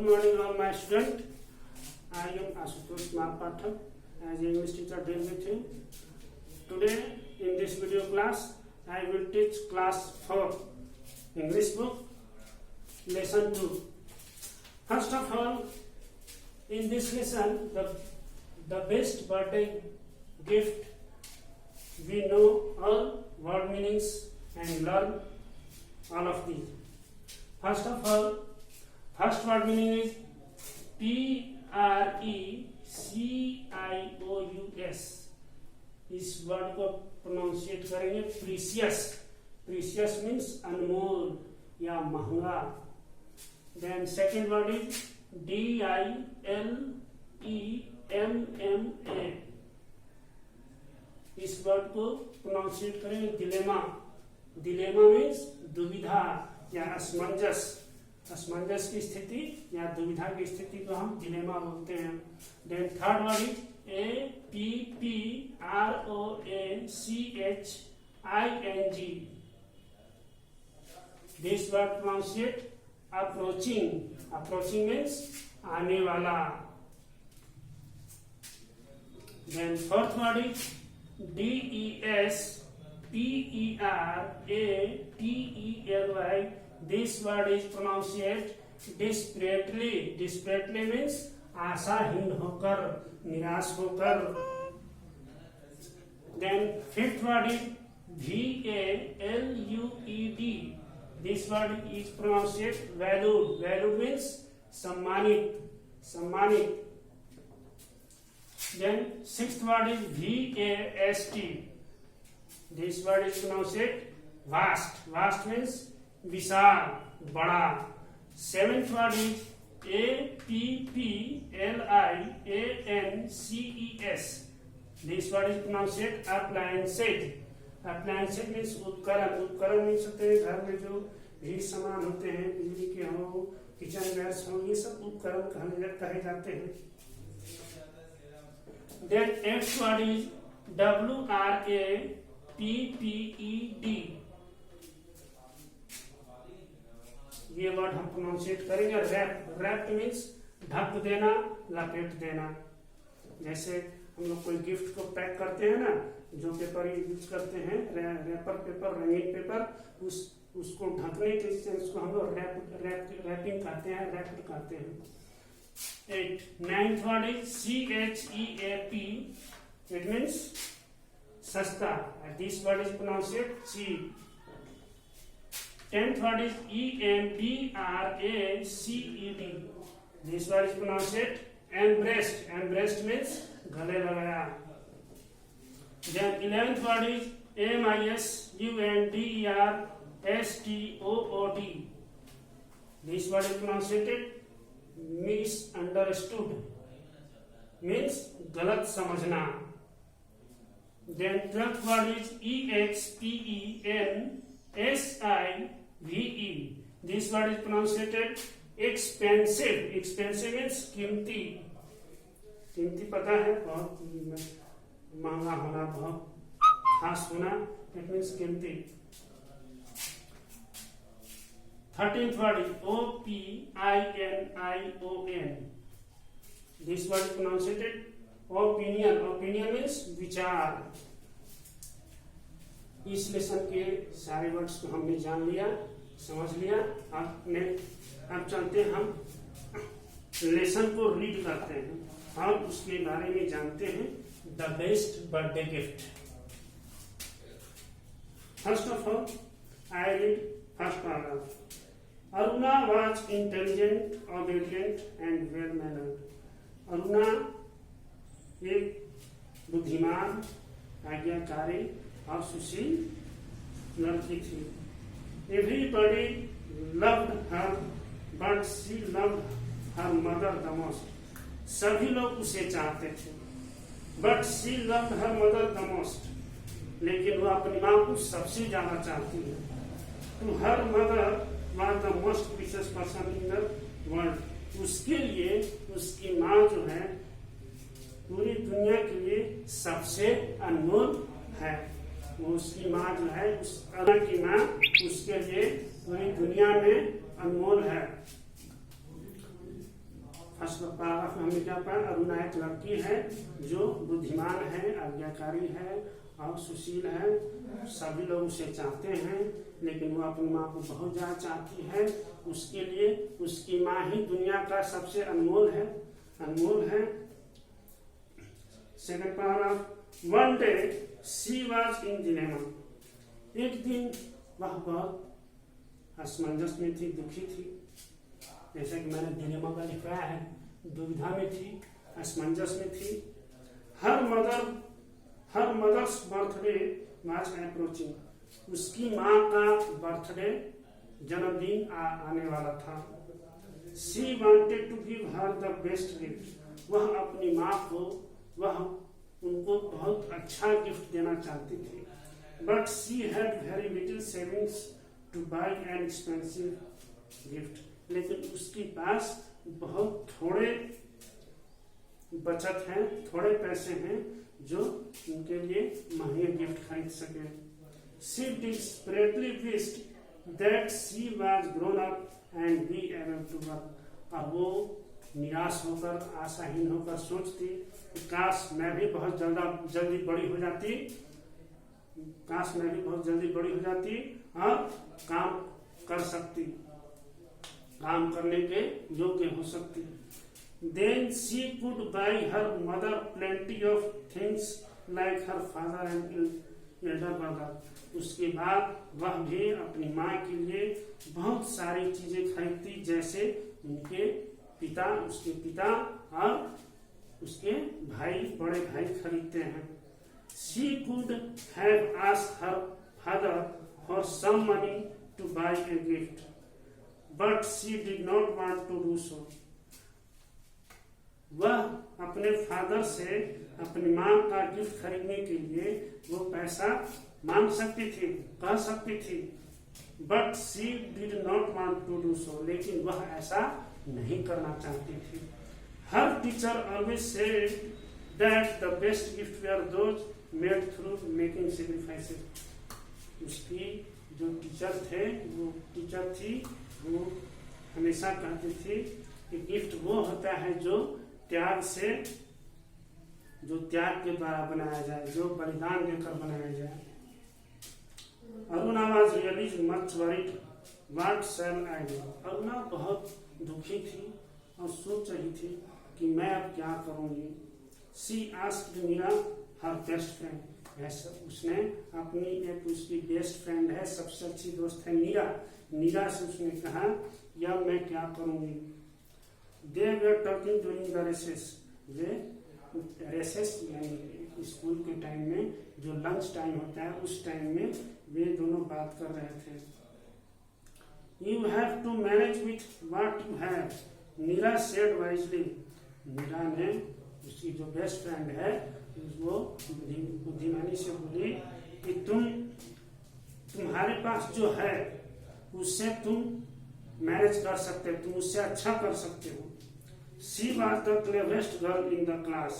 Good morning all my students. I am Ashutosh Mahapathak as English teacher deal with you. Today in this video class I will teach class 4 English book lesson 2. First of all, in this lesson the best birthday gift, we know all word meanings and learn all of these. First of all, first word meaning is PRECIOUS. इस word को pronounciate करेंगे precious. Precious means अनमोल या महंगा. Then second word is DILEMMA. इस word को pronounciate करेंगे dilemma. दिलेमा means दुविधा या असमंजस. असमंजस की स्थिति या दुविधा की स्थिति को हम दिलेमा बोलते हैं. Then third word is APPROACHING. This word pronounciate approaching. Approaching means आने वाला. Then fourth word is DESPERATELY. This word is pronounced desperately. Desperately means आशाहीन होकर, निराश होकर. Then fifth word is VALUED. This word is pronounced valued. Valued means सम्मानित, सम्मानित. Then sixth word is VAST. This word is pronounced vast. Vast means विशाल, बड़ा. Seventh word is APPLIANCES. This word is pronounced appliances. Appliances means उपकरण. उपकरण means होते हैं घर में जो भी सामान होते हैं, बिजली के हो, किचन वेयर्स हो, ये सब उपकरण कहे जाते हैं. Then eighth word is WRAPPED. ये वर्ड हम प्रोनाउंसिएट करेंगे रैप. रैप मीन्स ढक देना, लपेट देना. जैसे हम लोग कोई गिफ्ट को पैक करते हैं ना, जो पेपर यूज करते हैं, रैपर पेपर, रंगीन पेपर, उसको ढकने के लिए उसको हम लोग रैपिंग करते हैं, रैप करते हैं. 8. Ninth word is CHEAP. It means सस्ता. This word is pronunciate cheap. 10th word is EMBRACED. This word is pronounced embraced. Embraced means गले लगाया. Then 11th word is MISUNDERSTOOD. This word is pronounced misunderstood. Means गलत समझना. Then 12th word is EXPENSIVE. This word is pronounced expensive. Expensive means कीमती. कीमती पता है, बहुत महंगा होना, बहुत खास होना. It means कीमती. 13th word is OPINION. This word is pronounced opinion. Opinion means विचार. इस लेसन के सारे वर्ड्स को हमने जान लिया, समझ लिया. अब चलते हैं, हम लेसन को रीड करते हैं और उसके बारे में जानते हैं. The best birthday gift. First of all I read first paragraph. Aruna was intelligent, obedient and well mannered. Aruna एक बुद्धिमान, आज्ञाकारी और सुशील लड़की थी. Everybody loved her, but she loved her mother the most. सभी लोग उसे चाहते थे, but she loved her mother the most. लेकिन वो अपनी माँ को सबसे ज्यादा चाहती है. तो her mother was the most precious person in the world. उसके लिए उसकी माँ जो है पूरी दुनिया के लिए सबसे अनमोल है. वो उसकी माँ जो है, उस अल्लाह की माँ उसके लिए पूरी दुनिया में अनमोल है. पैराग्राफ में हमने क्या पढ़ा, अरुणा एक लड़की है जो बुद्धिमान है, आज्ञाकारी है और सुशील है। सभी लोग उसे चाहते हैं, लेकिन वो अपनी माँ को बहुत ज्यादा चाहती है। उसके लिए उसकी माँ ही दुनिया का सबसे अनमोल है। Second paragraph, one day she was in dilemma. एक दिन वह बहुत असमंजस में थी, दुखी थी। जैसे कि मैंने डिलेमा का लिखा है, दुविधा में थी, असमंजस में थी। Her mother's birthday was approaching. उसकी माँ का बर्थडे, जन्मदिन आने वाला था। She wanted to give her the best gift. वह अपनी माँ को उनको बहुत अच्छा गिफ्ट देना चाहती थी। But she had very little savings to buy an expensive gift. लेकिन उसके पास बहुत थोड़े बचत हैं, थोड़े पैसे हैं जो उनके लिए महंगे गिफ्ट खरीद सके। She desperately wished that she was grown up and be able to work। अब वो निराश होकर, आशाहीन होकर सोचती कि काश मैं भी बहुत जल्दी बड़ी हो जाती, काश मैं भी बहुत जल्दी बड़ी हो जाती और काम कर सकती, काम करने के योग्य हो सकती। Then she could buy her mother plenty of things like her father and elder brother। उसके बाद वह भी अपनी माँ के लिए बहुत सारी चीजें खरीदती, जैसे उनके पिता, उसके पिता और उसके भाई, बड़े भाई खरीदते हैं। She could have asked her father for some money to buy a gift, but she did not want to do so। वह अपने फादर से अपनी माँ का गिफ्ट खरीदने के लिए वो पैसा मांग सकती थी, कह सकती थी, but she did not want to do so. लेकिन वह ऐसा नहीं करना चाहती थी। Her teacher always said that the best gift were those made through making sacrifices. उसकी जो टीचर थे, वो टीचर थी, वो हमेशा कहती थी कि गिफ्ट वो होता है जो त्याग के द्वारा बनाया जाए, जो बलिदान देकर बनाया जाए। Aruna was really much worried, what shell I do. Aruna बहुत दुखी थी और सोच रही थी कि मैं अब क्या करूंगी। She asked Meera her best friend. उसने अपनी उसकी बेस्ट फ्रेंड है, सबसे अच्छी दोस्त है मीरा से उसने कहा या मैं क्या करूंगी। They were talking during the recess। वे रेसेस यानी स्कूल के टाइम में जो लंच टाइम होता है, उस टाइम में वे दोनों बात कर रहे थे। You have to manage with what you have, Meera said wisely। Meera ने, उसकी जो बेस्ट फ्रेंड है, वो बुद्धिमानी से बोली कि तुम्हारे पास जो है उससे तुम मैनेज कर सकते हो, तुम उससे अच्छा कर सकते हो। She was the cleverest girl in the class।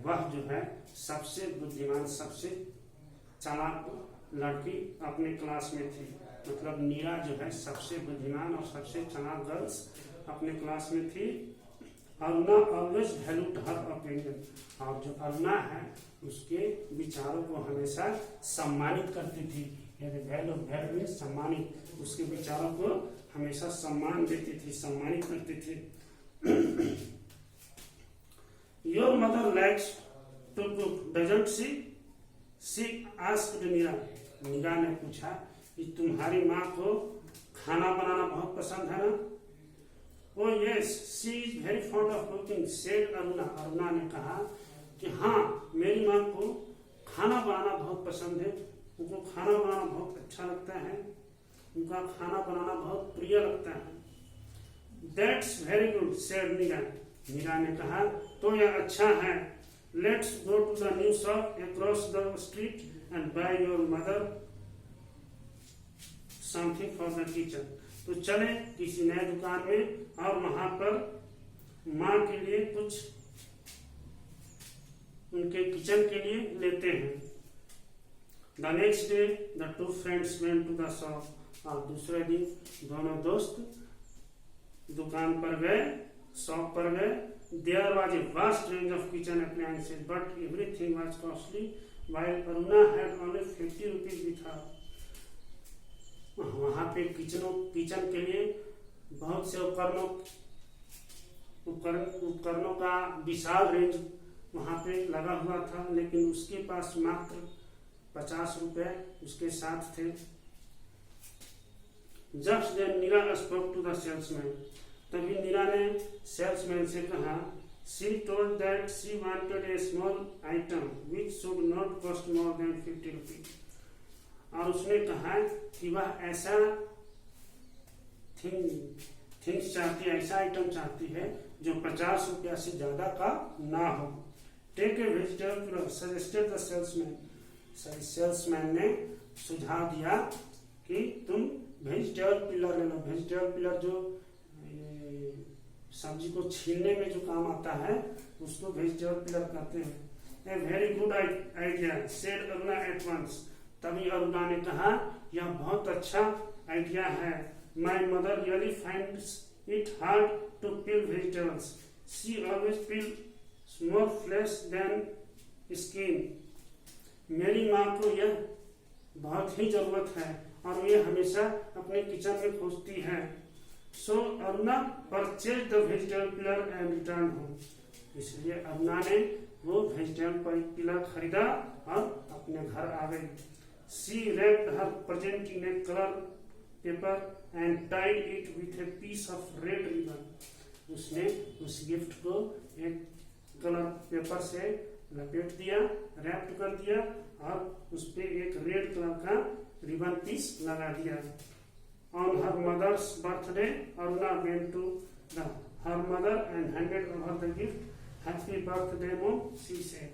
वह जो है सबसे बुद्धिमान, सबसे चालाक लड़की अपने क्लास में थी। मतलब मीरा जो है सबसे बुद्धिमान और सबसे चालाक गर्ल्स अपने क्लास में थी। अरुणा ऑलवेज वैल्यूड हर ओपिनियन। और जो अरुणा है उसके विचारों को हमेशा सम्मानित करती थी। वैल्यू सम्मानित, उसके विचारों को हमेशा सम्मान देती थी, सम्मानित करती थी। Your mother likes to cook doesn't she? She asked Meera. Meera ने पूछा कि तुम्हारी माँ को खाना बनाना बहुत पसंद है ना? ओ yes, she is very fond of cooking, said Aruna. Aruna ने कहा कि हाँ, मेरी माँ को खाना बनाना बहुत पसंद है, उनको खाना बनाना बहुत अच्छा लगता है, उनका खाना बनाना बहुत प्रिय लगता है। That's very good, said Meera. Meera ने कहा तो यह अच्छा है। Let's go to the new shop across the street and buy your mother something for the kitchen। तो चले किसी नए दुकान में और वहां पर माँ के लिए कुछ उनके किचन के लिए लेते हैं। The next day the two friends went to the shop। और दूसरे दिन दोनों दोस्त दुकान पर गए शॉप पर गए. There was a vast range of kitchen appliances, but everything was costly. While Aruna had only 50 rupees with her. वहाँ पे किचन के लिए बहुत से उपकरणों का विशाल रेंज वहाँ पे लगा हुआ था, लेकिन उसके पास मात्र 50 रुपए उसके साथ थे. Just then Neera spoke to the salesman. तभी नीरा ने सेल्समैन से कहा. She told that she wanted a small item which should not cost more than 50 rupees. और उसने कहा कि वह ऐसा थिंग्स चाहती है, ऐसा आइटम चाहती है जो 50 रुपया से ज्यादा का ना हो. Take a vegetable peeler suggested the salesman. Salesman ने सुझाव दिया कि तुम वेजिटेबल पिलर ले लो. वेजिटेबल पिलर जो सब्जी को छीलने में जो काम आता है उसको वेजिटेबल पिलर कहते हैं. A very good idea said Aruna at once. तभी अरुणा ने कहा यह बहुत अच्छा आइडिया है. My mother really finds it hard to peel vegetables. She always peel more flesh than skin. मेरी माँ को यह बहुत ही जरूरत है और ये हमेशा अपने किचन में खोजती है. So Aruna purchased the vegetable pillar and returned home. इसलिए अरुणा ने वो वेजिटेबल पिलर खरीदा और अपने घर आ गई. She wrapped her present in a color paper and tied it with a piece of red ribbon. उसने उस गिफ्ट को एक कलर पेपर से लपेट दिया, रैप्ट कर दिया और उस पे एक रेड कलर का रिबन पीस लगा दिया. On her mother's birthday, Aruna went to her mother and handed over the gift. Happy birthday, mom, she said.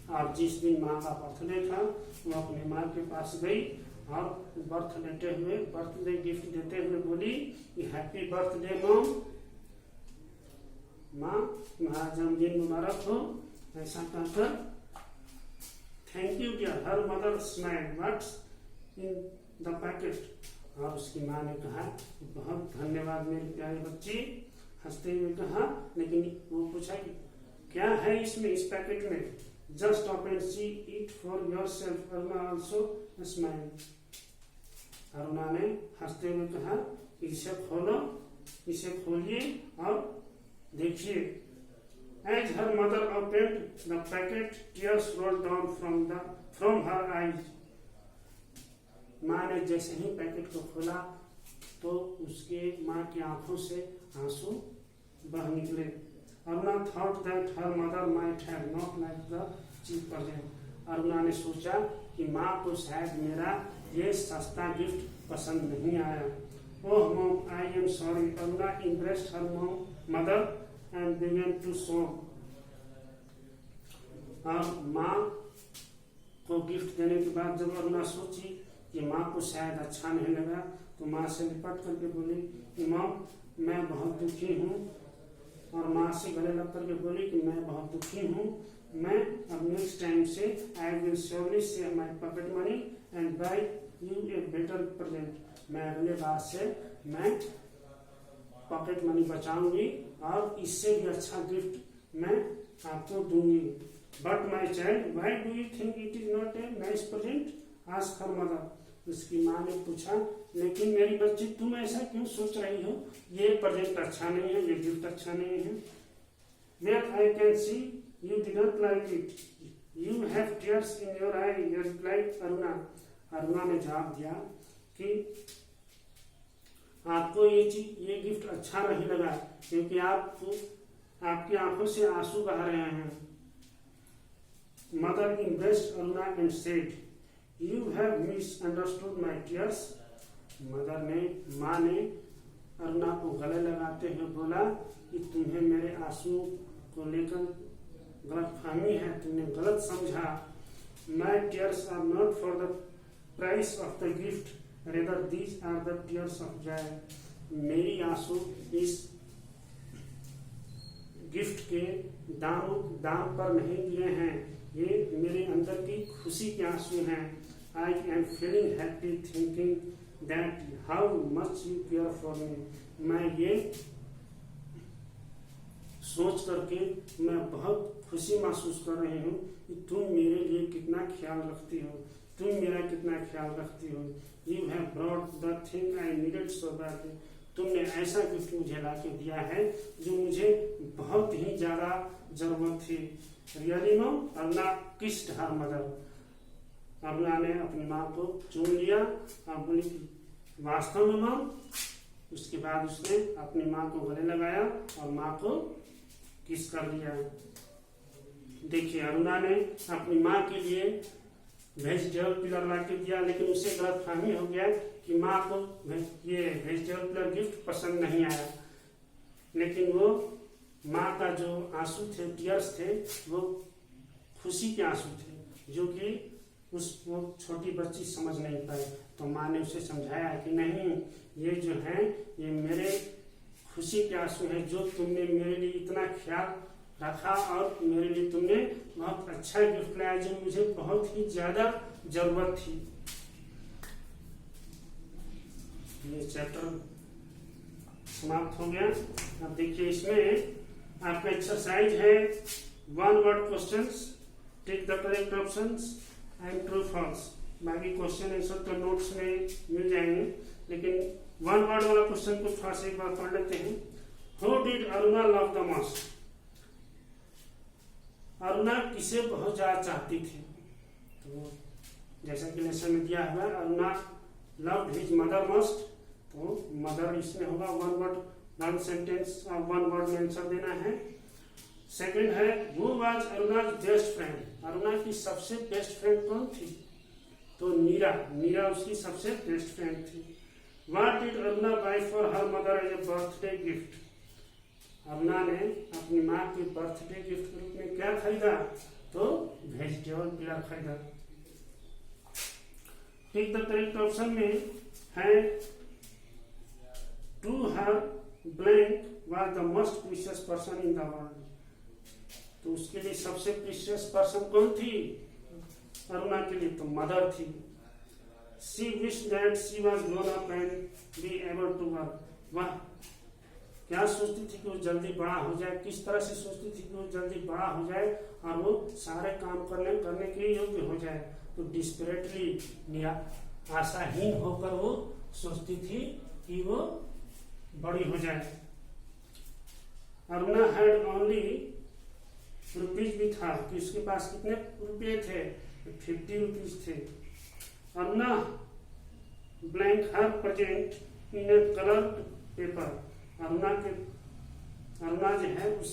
और जिस दिन माँ का बर्थडे था वो अपनी माँ के पास गई और बर्थडे गिफ्ट देते हुए बोली कि हैप्पी बर्थडे मॉम, माँ तुम्हारा जन्मदिन मुबारक हो. ऐसा कहकर thank you dear. Her mother smiled. What's in the packet. और उसकी माँ ने कहा बहुत धन्यवाद मेरी प्यारी बच्ची. हंसते हुए कहा, लेकिन वो पूछा कि क्या है इसमें, इस पैकेट में. Just open see it for your self. Aruna also smile. Aruna ने हंसते हुए कहा इसे खोलो, इसे खोलिए और देखिए. As her mother opened the packet tears rolled down from her eyes. माँ ने जैसे ही पैकेट को खोला तो उसके माँ की आंखों से आंसू बह निकले. Aruna thought that her mother might have not like the cheap present. Aruna ने सोचा कि माँ को शायद मेरा ये सस्ता गिफ्ट पसंद नहीं आया. Oh mom I am sorry. Aruna embraced her mother and began to sob. और माँ को गिफ्ट देने के बाद जब अरुणा सोची कि माँ को शायद अच्छा नहीं लगा तो माँ से लिपट करके बोली कि मॉम मैं बहुत दुखी हूँ. और माँ से गले लग करके बोली कि मैं बहुत दुखी हूँ. मैं अब नेक्स्ट टाइम से I will surely save my pocket money and buy you a better present. मैं अगले बार से मैं पॉकेट मनी बचाऊंगी और इससे भी अच्छा गिफ्ट मैं आपको दूंगी. But my child why do you think it is not a nice present. Ask her mother. उसकी माँ ने पूछा लेकिन मेरी बच्ची तुम ऐसा क्यों सोच रही हो, ये प्रेजेंट अच्छा नहीं है, ये गिफ्ट अच्छा नहीं है. Yet I can see you did not like it. You have tears in your eye, replied Aruna. Aruna ने जवाब दिया कि आपको ये गिफ्ट अच्छा नहीं लगा क्योंकि आपकी आंखों से आंसू बह रहे हैं. Mother embraced Aruna and said, You have misunderstood my tears. माँ ने अरुणा को गले लगाते हुए बोला कि तुम्हें मेरे आंसू को लेकर गलतफहमी है, तुमने गलत समझा. My tears are not for the price of the gift, rather these are the tears of joy. मेरी आंसू इस गिफ्ट के दाम पर नहीं गिरे हैं, ये मेरे अंदर की खुशी के आंसू हैं. I am feeling happy thinking that how much you care for me. मैं ये सोच करके मैं बहुत खुशी महसूस कर रही हूँ कि तुम मेरे लिए कितना ख्याल रखती हो, तुम मेरा कितना ख्याल रखती हो। You have brought the thing I needed so badly. तुमने ऐसा गिफ्ट मुझे ला के दिया है जो मुझे बहुत ही ज्यादा जरूरत थी। Really no, Aruna kissed her mother. Aruna ने अपनी माँ को चूम लिया और बोली वास्तव में माँ। उसके बाद उसने अपनी माँ को गले लगाया और माँ को किस कर लिया। देखिए, अरुणा ने अपनी माँ के लिए वेजिटेबल पिलर ला के दिया, लेकिन उसे गलतफहमी हो गया कि माँ को ये वेजिटेबल पिलर गिफ्ट पसंद नहीं आया। लेकिन वो माँ का जो आंसू थे, टीयर्स थे, वो खुशी के आंसू थे, जो कि वो छोटी बच्ची समझ नहीं पाई। तो माँ ने उसे समझाया कि नहीं, ये जो है ये मेरे खुशी के आंसू है, जो तुमने मेरे लिए इतना ख्याल रखा और मेरे लिए तुमने बहुत अच्छा गिफ्ट लाया जो मुझे बहुत ही ज्यादा जरूरत थी। ये चैप्टर समाप्त हो गया। अब देखिए, इसमें आपका एक्सरसाइज है 1 word questions, tick the correct options and true false. बाकी क्वेश्चन आंसर तो नोट्स में मिल जाएंगे, लेकिन 1 वर्ड वाला क्वेश्चन को थोड़ा सा एक बार पढ़ लेते हैं। Who did Aruna love the most? Aruna किसे बहुत ज्यादा चाहती थी? तो जैसा कि लेसन में दिया हुआ, Aruna loved his mother most. तो मदर इसमें होगा 1 वर्ड, 1 सेंटेंस और 1 वर्ड में आंसर देना है। सेकंड है, who was Aruna's best friend? Aruna की सबसे बेस्ट फ्रेंड कौन थी? तो नीरा। नीरा उसकी सबसे बेस्ट फ्रेंड थी। What did Aruna buy for her mother as a birthday gift? Aruna ने अपनी माँ के बर्थडे गिफ्ट के रूप में क्या खरीदा? तो वेजिटेबल पिलर खरीदा। टिक द करेक्ट ऑप्शन में है to her blank was the most precious person in the world. तो उसके लिए सबसे प्रीशियस पर्सन कौन थी? अरुणा के लिए तो मदर थी। She wish that she was grown up and be able to work. वह क्या सोचती थी कि वो जल्दी बड़ा हो जाए, किस तरह से सोचती थी कि वो जल्दी बड़ा हो जाए और वो सारे काम करने के योग्य हो जाए। तो डिस्परेटली, आशाहीन होकर वो सोचती थी कि वो बड़ी हो जाए। अरुणा हैड ओनली रुपीज भी था कि उसके पास कितने रुपये थे? 50 रुपीज थे। Aruna blank her present in A colour paper. Aruna जो है उस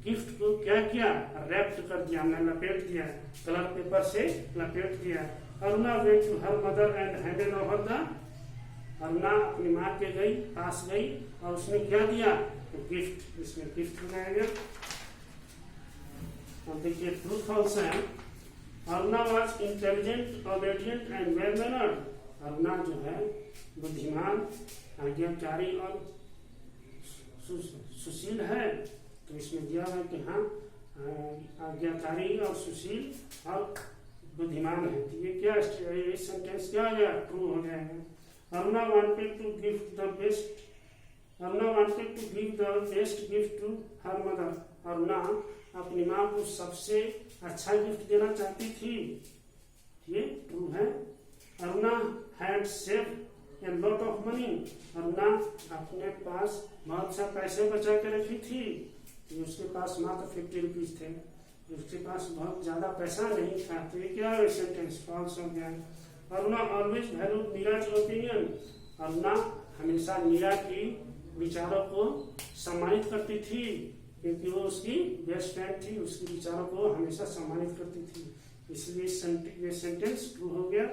गिफ्ट को क्या किया? रैप्ड कर दिया, हमने लपेट दिया, कलर पेपर से लपेट दिया। Aruna went to her mother and handed over the. Aruna अपनी माँ के पास गई और उसने क्या दिया? तो गिफ्ट। इसमें गिफ्ट लगाया गया। अब देखिए, ट्रू फॉल्स है। Aruna was intelligent, obedient and well mannered. Aruna जो है बुद्धिमान, आज्ञाकारी और सुशील है। तो इसमें दिया है कि हाँ, आज्ञाकारी और सुशील और बुद्धिमान है। तो ये क्या, ये सेंटेंस क्या आ गया? ट्रू हो जाएगा। Aruna wanted to give the best gift to her mother. Aruna अपनी माँ को सबसे अच्छा गिफ्ट देना चाहती थी। ये ट्रू है। Aruna had saved a lot of money। Aruna अपने पास बहुत सा पैसे बचा के रखी थी। तो उसके पास मात्र 50 रुपीज थे, उसके पास बहुत ज्यादा पैसा नहीं था। तो ये क्या है? सेंटेंस फॉल्स हो गया। Aruna always valued Neeraj opinion. Aruna हमेशा नीरा की विचारों को सम्मानित करती थी, क्योंकि वो उसकी बेस्ट फ्रेंड थी, उसके विचारों को हमेशा सम्मानित करती थी। इसलिए ये सेंटेंस ट्रू हो गया।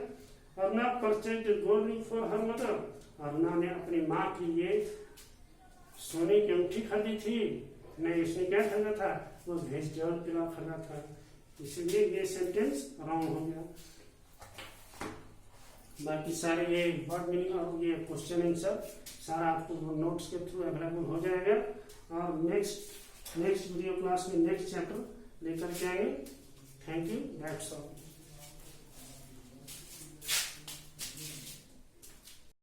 Aruna purchased gold ring for her mother. Aruna ने अपनी माँ के लिए सोने की अंगूठी खरीदी थी। नहीं, उसने क्या खरीदा था? वो वेजिटेबल पिलर खरीदा था। इसलिए ये सेंटेंस रॉन्ग हो गया। बाकी सारे ये वर्ड मीनिंग और ये क्वेश्चन आंसर सारा आपको नोट्स के थ्रू अवेलेबल हो जाएगा। और नेक्स्ट वीडियो क्लास में नेक्स्ट चैप्टर लेकर के आएंगे। Thank you, that's all.